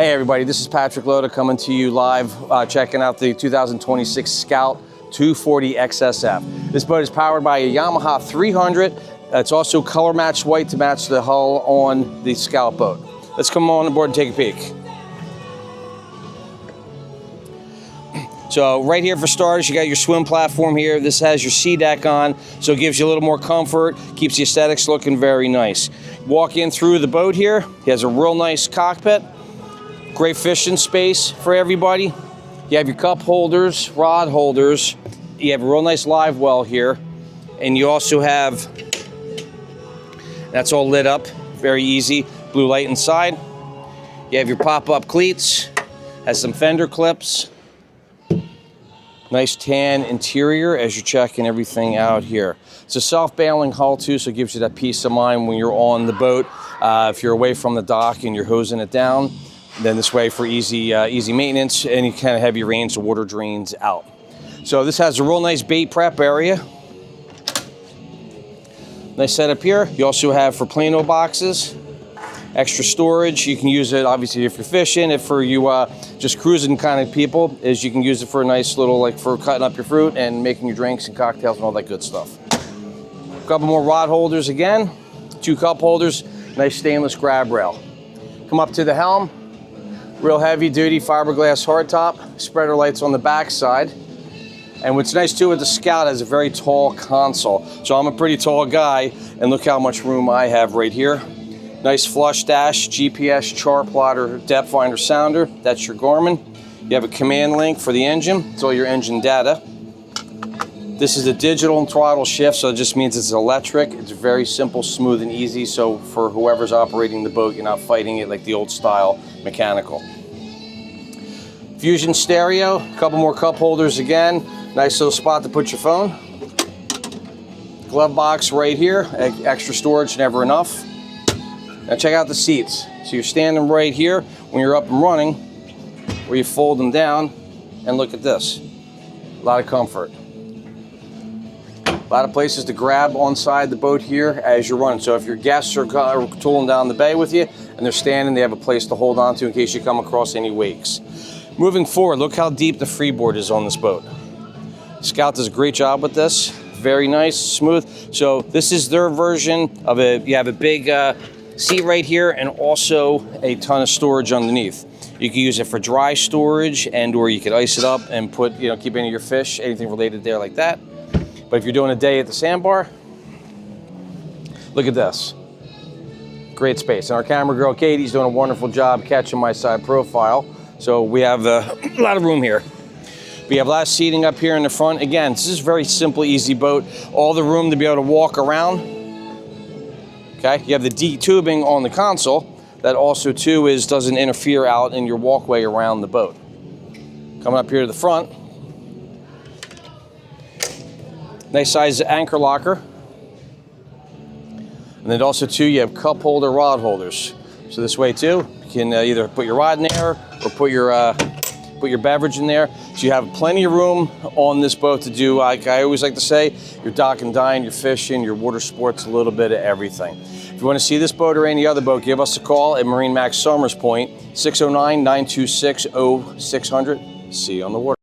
Hey everybody, this is Patrick Loda coming to you live, checking out the 2026 Scout 240 XSF. This boat is powered by a Yamaha 300. It's also color matched white to match the hull on the Scout boat. Let's come on board and take a peek. So right here for starters, you got your swim platform here. This has your sea deck on, so it gives you a little more comfort, keeps the aesthetics looking very nice. Walk in through the boat here. He has a real nice cockpit. Great fishing space for everybody. You have your cup holders, rod holders. You have a real nice live well here. And you also have, that's all lit up, very easy. Blue light inside. You have your pop-up cleats. Has some fender clips. Nice tan interior as you're checking everything out here. It's a self-bailing hull too, so it gives you that peace of mind when you're on the boat. If you're away from the dock and you're hosing it down, then this way for easy maintenance, and you kind of have your range of water drains out. So this has a real nice bait prep area. Nice setup here. You also have for Plano boxes, extra storage. You can use it obviously if you're fishing. If for you just cruising kind of people, is you can use it for a nice little, like for cutting up your fruit and making your drinks and cocktails and all that good stuff. A couple more rod holders again, 2 cup holders, nice stainless grab rail. Come up to the helm. Real heavy duty fiberglass hardtop, spreader lights on the back side. And what's nice too with the Scout is a very tall console. So I'm a pretty tall guy, and look how much room I have right here. Nice flush dash, GPS, chart plotter, depth finder sounder. That's your Garmin. You have a command link for the engine. It's all your engine data. This is a digital throttle shift, so it just means it's electric. It's very simple, smooth, and easy. So for whoever's operating the boat, you're not fighting it like the old style mechanical. Fusion stereo, a couple more cup holders again. Nice little spot to put your phone. Glove box right here, extra storage, never enough. Now check out the seats. So you're standing right here when you're up and running, where you fold them down, and look at this. A lot of comfort. A lot of places to grab on side the boat here as you're running. So if your guests are tooling down the bay with you and they're standing, they have a place to hold on to in case you come across any wakes. Moving forward, look how deep the freeboard is on this boat. Scout does a great job with this. Very nice, smooth. So this is their version of it. You have a big seat right here and also a ton of storage underneath. You can use it for dry storage, and or you could ice it up and put, keep any of your fish, anything related there like that. But if you're doing a day at the sandbar, look at this. Great space. And our camera girl, Katie's doing a wonderful job catching my side profile. So we have a lot of room here. We have a lot of seating up here in the front. Again, this is a very simple, easy boat. All the room to be able to walk around. Okay, you have the D tubing on the console. That also too doesn't interfere out in your walkway around the boat. Coming up here to the front. Nice size anchor locker. And then also too, you have cup holder, rod holders. So this way too, you can either put your rod in there or put your beverage in there. So you have plenty of room on this boat to do, like I always like to say, your dock and dine, your fishing, your water sports, a little bit of everything. If you want to see this boat or any other boat, give us a call at MarineMax Somers Point, 609-926-0600. See you on the water.